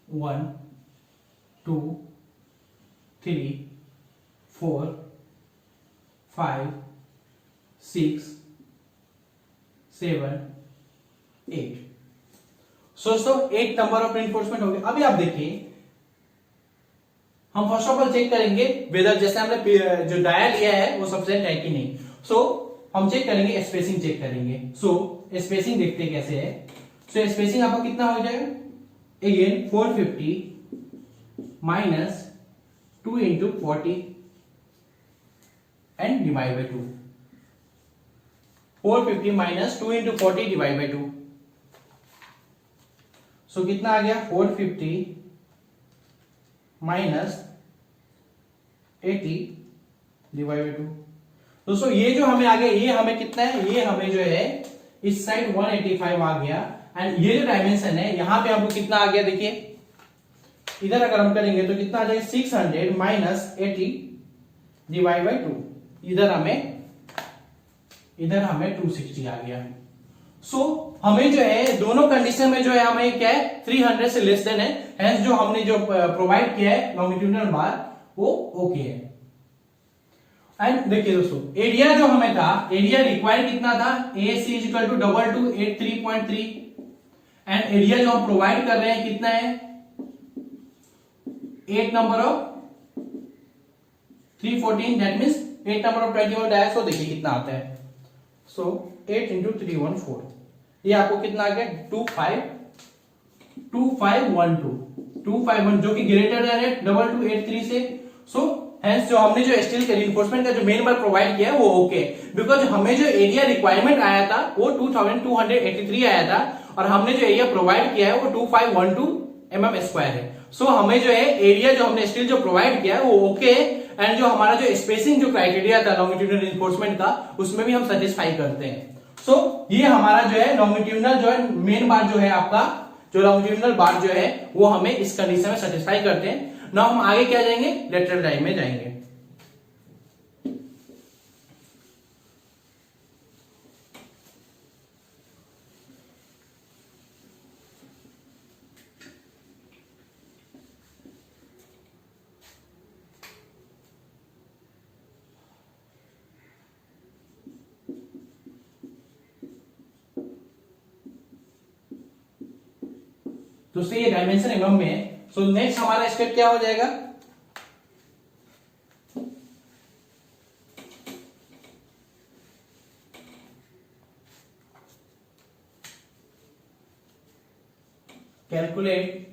one, 2, 3, 4, 5, 6, 7, 8। So 8 number of reinforcement हो गए। अभी आप देखिए, हम फर्स्ट ऑफ ऑल चेक करेंगे वेदर जैसे हमने जो डाया लिया है वो सफिशिएंट है कि नहीं। सो हम चेक करेंगे, स्पेसिंग चेक करेंगे। सो स्पेसिंग देखते हैं कैसे है। सो स्पेसिंग आपको कितना हो जाएगा, again 450 minus 2 into 40 and divide by 2, 450 minus 2 into 40 divide by 2। सो कितना आ गया, 450 minus 80 डिवाइड बाय 2। दोस्तों ये जो हमें आ गया, ये हमें कितना है, ये हमें जो है इस साइड 185 आ गया। एंड ये जो डायमेंशन है यहां पे आपको कितना आ गया, देखिए इधर अगर हम करेंगे तो कितना आ जाएगा, 600 माइनस 80 डिवाइड बाय 2। इधर हमें 260 आ गया। सो हमें जो है दोनों कंडीशन में जो है हमें क्या है, 300 से लेस देन है। हेंस जो हमने जो प्रोवाइड किया है लॉन्गिट्यूडिनल बार वो ओके है। एंड देखिए दोस्तों, एरिया जो हमें था, एरिया रिक्वायर्ड कितना था, AC is equal to 2283.3 and area जो हम प्रोवाइड कर रहे हैं कितना है, 8 number of 314, that means 8 number of 21 dia. So देखिए कितना आता है, सो 8 into 314, ये आपको कितना आ गया, 2512 जो कि ग्रेटर देन है 2283 से। सो हेंस जो हमने जो स्टील के रीइंफोर्समेंट का जो मेन बार प्रोवाइड किया है वो ओके, बिकॉज हमें जो एरिया रिक्वायरमेंट आया था वो 2283 आया था और हमने जो एरिया प्रोवाइड किया है वो 2512 mm स्क्वायर है। सो हमें जो है एरिया जो हमने स्टील जो प्रोवाइड किया है वो ओके है। एंड जो हमारा जो स्पेसिंग जो क्राइटेरिया था लॉन्गिट्यूडिनल रीइंफोर्समेंट का, उसमें भी हम सेटिस्फाई करते हैं। सो ये हमारा जो है लॉन्गिट्यूडिनल जो है मेन बार जो है आपका जो लॉन्गिट्यूडिनल बार जो है वो हमें इस कंडीशन में सेटिस्फाई करते हैं। नाउ हम आगे क्या जाएंगे, लेटरल डाई में जाएंगे। तो ये डायमेंशन एमएम में है। सो नेक्स्ट हमारा स्टेप क्या हो जाएगा, कैलकुलेट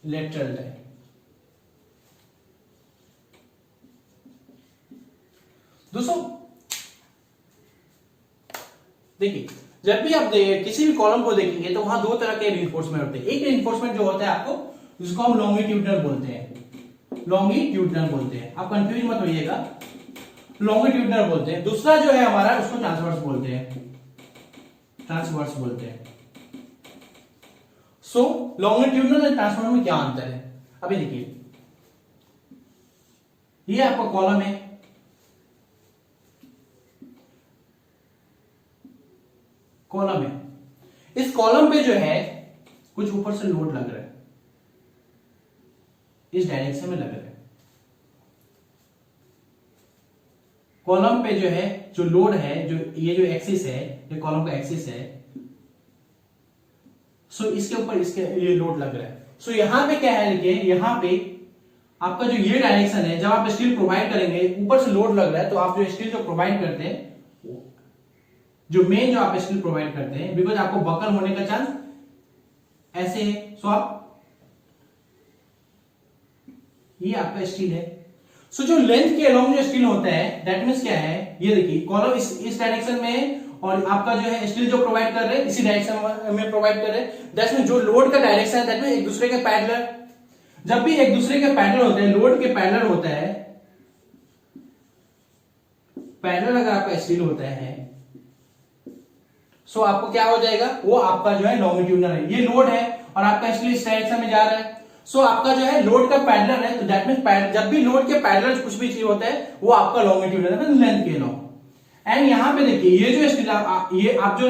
लेटरल डाई। दोस्तों देखिए, जब भी आप किसी भी कॉलम को देखेंगे तो वहां दो तरह के रीइंफोर्समेंट होते हैं। एक रीइंफोर्समेंट जो होता है आपको, जिसको हम लॉन्गिट्यूडिनल बोलते हैं, लॉन्गिट्यूडिनल बोलते हैं, आप कंफ्यूज मत होइएगा। लॉन्गिट्यूडनल बोलते हैं। दूसरा जो है हमारा उसको ट्रांसवर्स बोलते हैं, ट्रांसवर्स बोलते हैं। सो लॉन्गिट्यूडनल और ट्रांसवर्स में क्या अंतर है? अभी देखिए, ये आपका कॉलम है, कॉलम है, इस कॉलम पे जो है कुछ ऊपर से लोड लग रहा है, इस डायरेक्शन में लग रहा है। कॉलम पे जो है जो लोड है, जो ये जो एक्सिस है, ये कॉलम का एक्सिस है, सो इसके ऊपर इसके ये लोड लग रहा है। सो यहां पे क्या है, देखिए यहां पे आपका जो ये डायरेक्शन है, जब आप स्टील प्रोवाइड करेंगे, ऊपर से लोड लग रहा है, तो आप जो स्टील जो प्रोवाइड करते हैं, जो मेन जो आप स्टील प्रोवाइड करते हैं, बिकॉज आपको बकल होने का चांस ऐसे है, सो आप ये आपका स्टील है। सो जो लेंथ के अलोंग जो स्टील होता है, दैट मींस क्या है, ये देखिए कॉलम इस डायरेक्शन में है और आपका जो है स्टील जो प्रोवाइड कर रहे हैं इसी डायरेक्शन में प्रोवाइड कर रहे हैं। दैट मींस जो लोड का डायरेक्शन है, दैट मींस एक दूसरे के पैरेलल। जब भी एक दूसरे के पैरेलल होते हैं, लोड के पैरेलल होता है, पैरेलल अगर आपका स्टील होता है, सो आपको क्या हो जाएगा, वो आपका जो है लॉन्गिट्यूडनल है। ये लोड है और आपका स्टील इस डायरेक्शन में जा रहा है, सो आपका जो है लोड का पैरेलल है, तो दैट मींस जब भी लोड के पैरेलल कुछ भी चीज होता है, वो आपका लॉन्गिट्यूडनल है, लेंथ के अलोंग। एंड यहां पे देखिए, ये जो स्टील ये आप जो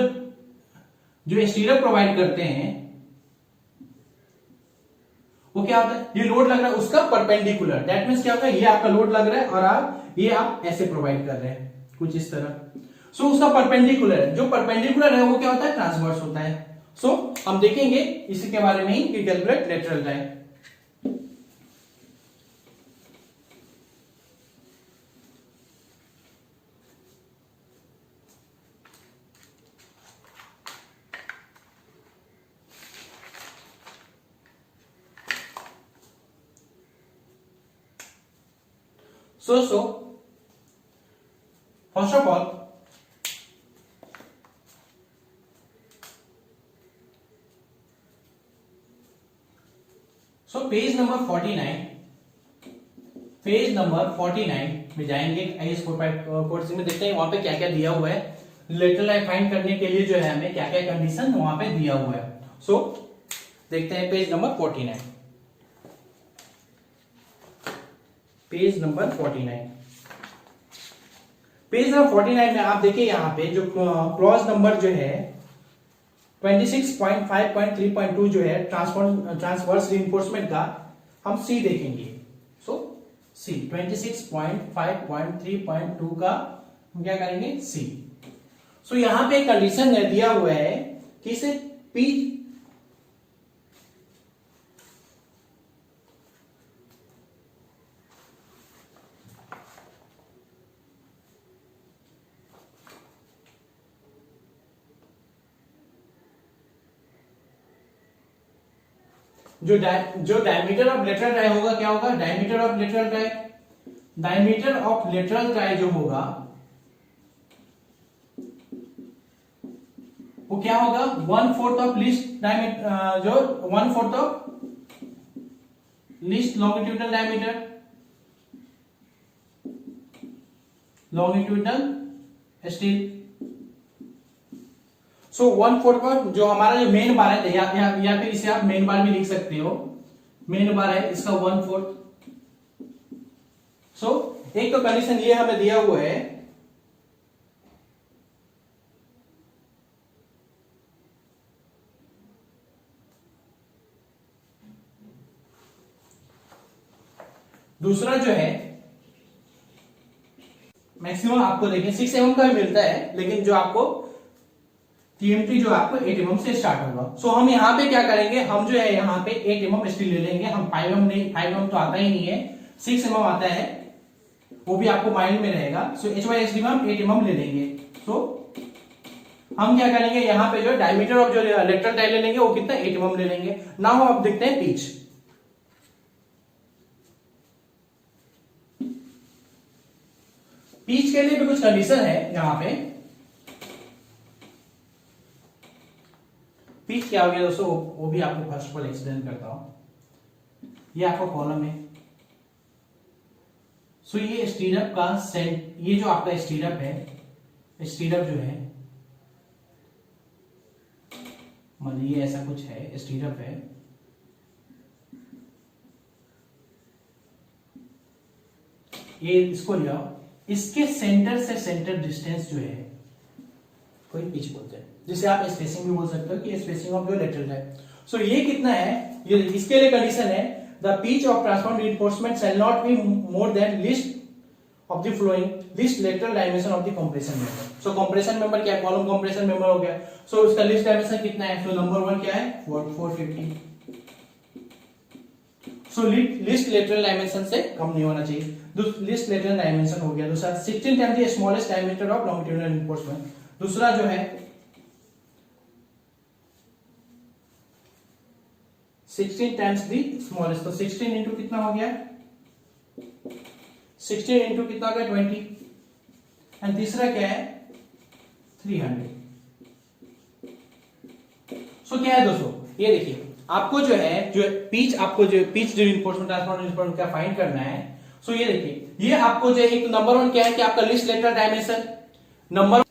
स्टीलर प्रोवाइड करते हैं, वो क्या होता है, ये लोड लग रहा है उसका परपेंडिकुलर, दैट मींस क्या होता है, ये आपका लोड लग रहा है और आप ऐसे प्रोवाइड कर रहे हैं कुछ इस तरह। सो उसका परपेंडिकुलर, जो परपेंडिकुलर है वो क्या होता है, ट्रांसवर्स होता है। सो हम देखेंगे इसी के बारे में ही कि calculate lateral time. So first of all, page number 49, page number 49 में जाएंगे, IS 454 में देखते हैं वहां पे क्या क्या दिया हुआ है। लेटरल टाइम फाइंड करने के लिए जो है हमें क्या क्या कंडीशन वहां पे दिया हुआ है। सो देखते हैं page number 49, page number 49, page number 49 में आप देखिए यहाँ पे जो क्लॉज नंबर जो है 26.5.3.2 जो है ट्रांसवर्स रिइंफोर्समेंट का, हम सी देखेंगे। सो सी 26.5.3.2 का हम क्या करेंगे, सी। सो यहां पे कंडीशन दिया हुआ है कि इसे पी जो डायमीटर ऑफ लेटरल टाई होगा, क्या होगा, diameter of lateral tie, diameter of lateral tie जो होगा वो क्या होगा, 1/4 ऑफ लीस्ट डायमीटर, जो 1/4 of least longitudinal diameter, longitudinal steel. So 1/4 का जो हमारा जो मेन बार है, या फिर इसे आप मेन बार भी लिख सकते हो, मेन बार है इसका 1/4। सो एक तो कंडीशन ये हमें दिया हुआ है, दूसरा जो है मैक्सिमम आपको देखिए 6 mm का भी मिलता है, लेकिन जो आपको TMT जो आपको 8 mm से स्टार्ट होगा। सो हम यहाँ पे क्या करेंगे, हम जो है यहाँ पे 8 mm स्टील ले लेंगे, हम 5 mm नहीं, 5 mm तो आता ही नहीं है, 6 mm आता है, वो भी आपको माइंड में रहेगा। सो HYSD में हम 8 mm ले लेंगे। सो हम क्या करेंगे, यहाँ पे जो डायमीटर ऑफ जो लेटरल टाई ले लेंगे वो कितना, 8 mm ले लेंगे। नाउ हम अब देखते हैं पिच। पिच के लिए भी कुछ कंडीशन है यहाँ पे। पिच क्या हो गया दोस्तों, वो भी आपको फर्स्ट ऑफ ऑल एक्सप्लेन करता हूं। ये आपका कॉलम है, सो ये स्टीरअप का ये जो आपका स्टीरअप है, स्टीरअप जो है मतलब ये ऐसा कुछ है, स्टीरअप है, ये इसको ले आओ, इसके सेंटर से सेंटर डिस्टेंस जो है कोई पिच बोलते हैं, जिसे आप स्पेसिंग भी बोल सकते हो कि स्पेसिंग ऑफ जो लेटरल है। सो ये कितना है, ये इसके लिए कंडीशन है the pitch of transform reinforcement shall not be more than least of the flowing least lateral dimension of the compression member. So compression member क्या है, कॉलम कंप्रेशन मेंबर हो गया। सो उसका लीस्ट डायमेंशन कितना है, सो नंबर 1 क्या है 450। सो list lateral dimension से कम नहीं होना चाहिए, लिस्ट लेटरल डायमेंशन हो गया। दूसरा 16 times the smallest diameter of longitudinal reinforcement. दूसरा जो है 16 टाइम्स द स्मॉलेस्ट, तो 16 इंटू कितना हो गया, 16 इंटू कितना हो गया 20। एंड तीसरा क्या है 300। सो क्या है दोस्तों, ये देखिए आपको जो है जो पिच, आपको जो पिच रिइंफोर्समेंट ट्रांसफॉर्म रिइंफोर्समेंट का फाइंड करना है। सो ये देखिए, ये आपको जो एक नंबर 1 क्या है कि आपका list lateral dimension, number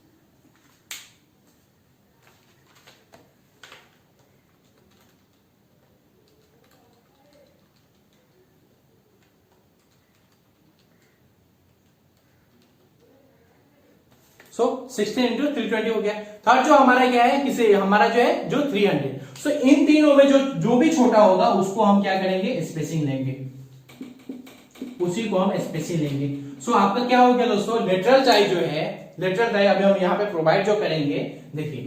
so 16 into 320 हो गया। थर्ड जो हमारा क्या है, किसे हमारा जो है जो 300। सो इन तीनों में जो भी छोटा होगा उसको हम क्या करेंगे, स्पेसिंग लेंगे, उसी को हम स्पेसिंग लेंगे। सो आपका क्या हो गया दोस्तों, लेटरल टाई जो है, लेटरल टाई अभी हम यहां पे प्रोवाइड जो करेंगे, देखिए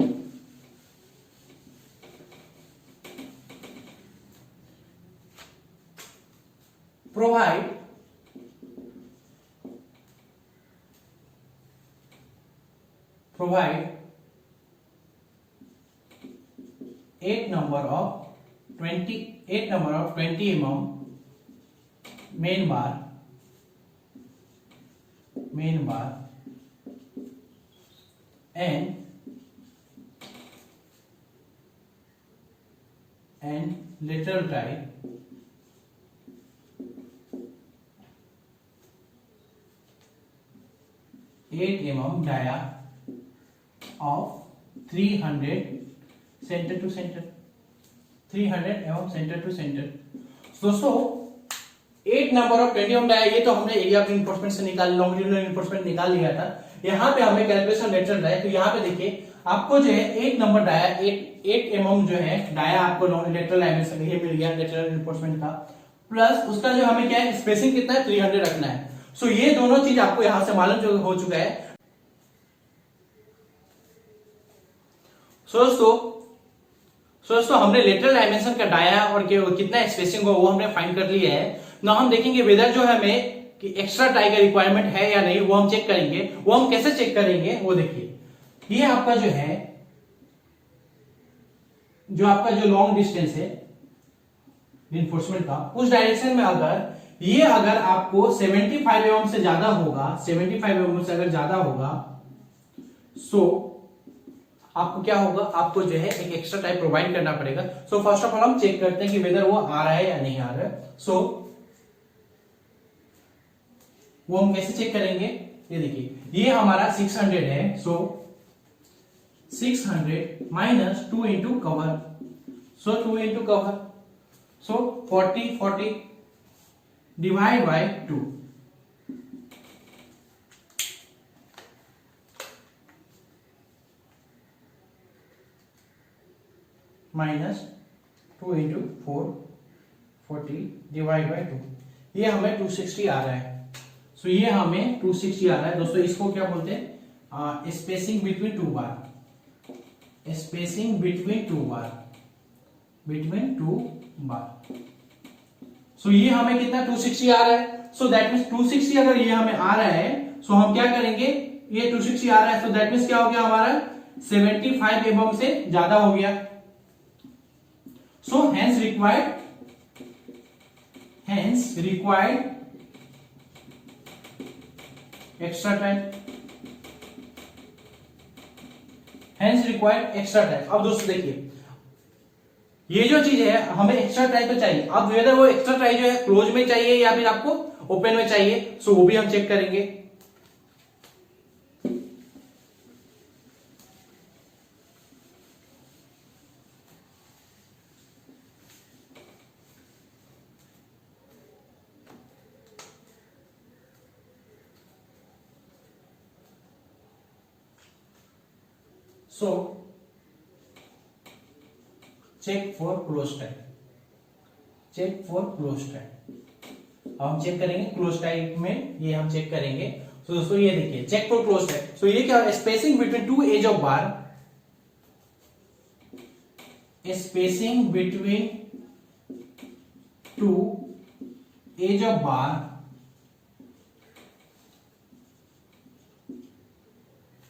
provide provide 8 number of 20 mm main bar and lateral tie eight mm dia of 300 centre to centre, 300 एवं सेंटर टू सेंटर। दोस्तों 8 नंबर ऑफ 20 डाया, ये तो हमने एरिया ऑफ रिइंफोर्समेंट से निकाल, लॉन्गिट्यूडिनल रिइंफोर्समेंट निकाल लिया था। यहाँ पे हमें कैलकुलेशन लेटरल डाया, तो यहाँ पे देखिए आपको जो है 8 नंबर डाया, 8 mm जो है डाया आपको लेटरल डायमेंशन ये मिल गया लेटरल रिइंफोर्समेंट का, प्लस उसका जो हमें क्या है स्पेसिंग कितना है 300 रखना है। सो ये दोनों चीज आपको यहां से मालूम जो हो चुका है। दोस्तों हमने लेटरल डायमेंशन का डाया और कितना स्पेसिंग हो वो हमने फाइंड कर लिया है। ना हम देखेंगे वेदर जो है हमें कि एक्स्ट्रा टाई का रिक्वायरमेंट है या नहीं, वो हम चेक करेंगे। वो हम कैसे चेक करेंगे, वो देखिए ये आपका जो है जो आपका जो लॉन्ग डिस्टेंस है रिइंफोर्समेंट का, उस डायरेक्शन में अगर आपको 75 mm से ज्यादा होगा, 75 mm से अगर ज्यादा होगा, सो आपको क्या होगा, आपको जो है एक एक्स्ट्रा टाइप प्रोवाइड करना पड़ेगा। सो फर्स्ट ऑफ ऑल हम चेक करते हैं कि वेदर वो आ रहा है या नहीं आ रहा है। सो वो हम कैसे चेक करेंगे, ये देखिए ये हमारा 600 है। सो 600 minus 2 into cover, so 2 into cover, so 40 divide by 2, minus 2 into 40 divide by 2, ये हमें 260 आ रहा है। सो ये हमें 260 आ रहा है। दोस्तों इसको क्या बोलते हैं, spacing between to bar, spacing between to बार। सो ये हमें कितना 260 आ रहा है। सो दैट मीन्स 260 अगर ये हमें आ रहा है, सो हम क्या करेंगे, ये 260 आ रहा है, सो दैट मीन्स क्या हो गया हमारा 75 mm से ज्यादा हो गया। सो hence required extra time, अब दोस्तों देखिए ये जो चीज है हमें एक्स्ट्रा टाई तो चाहिए। अब वेदर वो एक्स्ट्रा टाई जो है क्लोज में चाहिए या फिर आपको ओपन में चाहिए, सो वो भी हम चेक करेंगे। So check for close type, check for close type. अब हम चेक करेंगे क्लोज टाइप में, ये हम चेक करेंगे। तो दोस्तों ये देखिए check for close type. So ये क्या, spacing between two edge of bar, spacing between two edge of bar,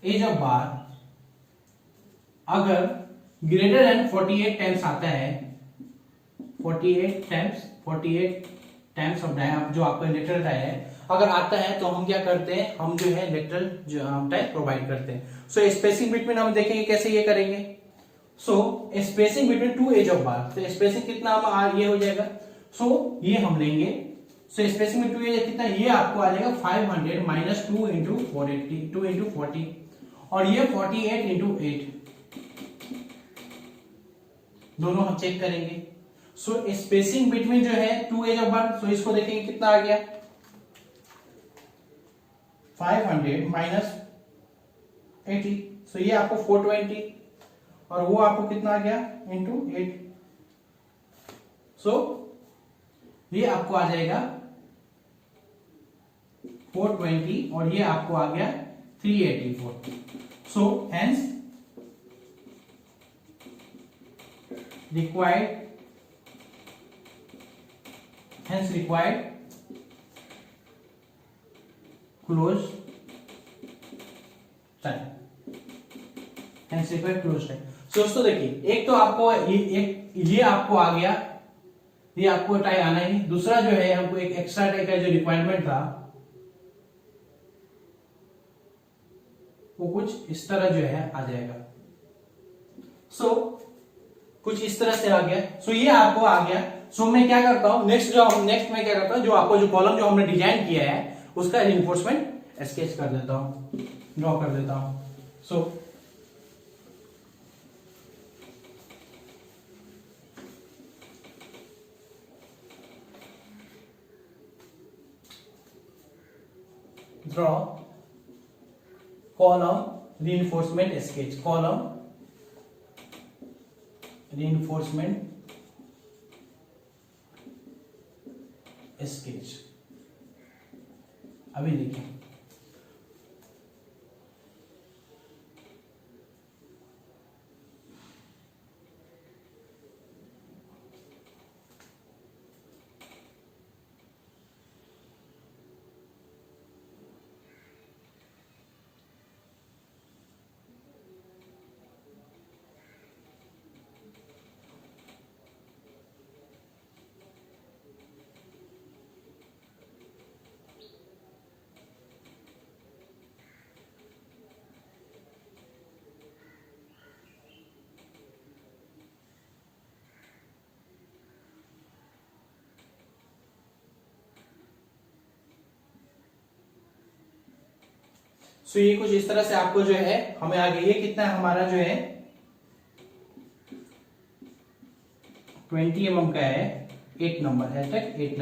edge of bar अगर ग्रेटर देन 48 टाइम्स आता है, 48 टाइम्स ऑफ डाई जो आपका लेटरल टाई है अगर आता है, तो हम क्या करते हैं, हम जो है लेटरल टाई प्रोवाइड करते हैं। सो स्पेसिंग बिटवीन हम देखेंगे कैसे ये करेंगे। So spacing between two edge of bar, तो स्पेसिंग कितना हम ये हो जाएगा। सो ये हम लेंगे, सो स्पेसिंग में टू एज कितना, ये आपको आ जाएगा 500 माइनस 2 इंटू 480, 2 इंटू 40, और ये 48 इंटू 8, दोनों हम चेक करेंगे। सो स्पेसिंग बिटवीन जो है टू एज ऑफ बार, सो इसको देखेंगे कितना आ गया, 500 माइनस 80, सो ये आपको 420, और वो आपको कितना आ गया इंटू 8, सो ये आपको आ जाएगा 420, और ये आपको आ गया 384। So hence required close time, hence required close time। दोस्तों देखिए एक तो आपको ये आपको आ गया, ये आपको टाई आना ही। दूसरा जो है हमको एक एक्स्ट्रा टाई का जो रिक्वायरमेंट था वो कुछ इस तरह जो है आ जाएगा। सो कुछ इस तरह से आ गया। सो ये आपको आ गया। सो मैं क्या करता हूं, नेक्स्ट में क्या करता हूं, जो आपको जो कॉलम जो हमने डिजाइन किया है उसका रिइंफोर्समेंट स्केच कर देता हूं, ड्रॉ कर देता हूं। So draw column reinforcement sketch, column reinforcement sketch. अभी देखिए सो ये कुछ इस तरह से आपको जो है हमें आगे, ये कितना है हमारा जो है 20 mm का है, 8 नंबर है तक, 8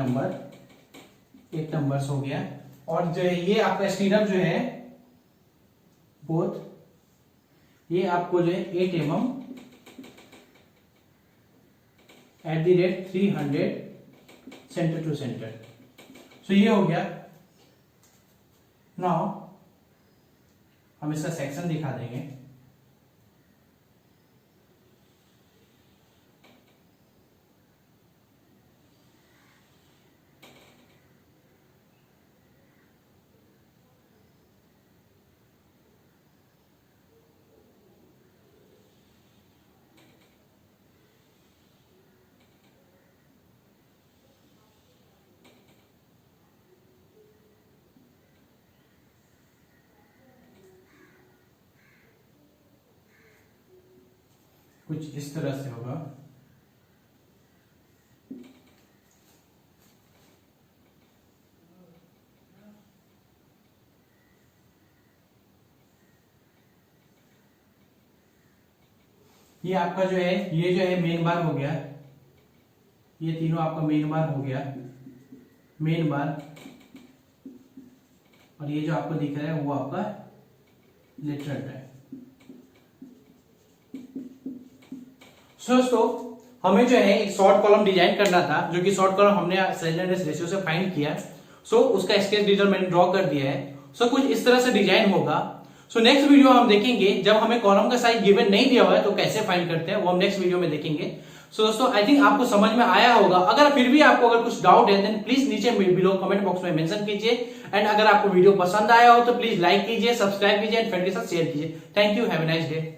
नंबर हो गया। और जो है ये आपका स्टीरअप जो है बोथ, ये आपको जो है 8 mm at the rate 300 centre to centre. So ये हो गया। नाउ हम इसका सेक्शन दिखा देंगे। कुछ इस तरह से होगा। ये आपका जो है, ये जो है मेन बार हो गया, ये तीनों आपका मेन बार हो गया, मेन बार, और ये जो आपको दिख रहा है वो आपका लेटरल है। दोस्तों हमें जो है एक शॉर्ट कॉलम डिजाइन करना था, जो कि शॉर्ट कॉलम हमने स्लैंडरनेस रेशियो से फाइंड किया। उसका स्केच डिटेल मैंने ड्रॉ कर दिया है। कुछ इस तरह से डिजाइन होगा। नेक्स्ट वीडियो हम देखेंगे, जब हमें कॉलम का साइज गिवन नहीं दिया हुआ है तो कैसे फाइंड करते हैं, वो हम नेक्स्ट वीडियो में देखेंगे। दोस्तों आई थिंक आपको समझ में आया होगा। अगर फिर भी आपको अगर कुछ डाउट है देन प्लीज नीचे बिलो कमेंट बॉक्स में मेंशन कीजिए। एंड अगर आपको वीडियो पसंद आया हो तो प्लीज लाइक कीजिए, सब्सक्राइब कीजिए एंड फ्रेंड के साथ शेयर कीजिए। Thank you, have a nice day.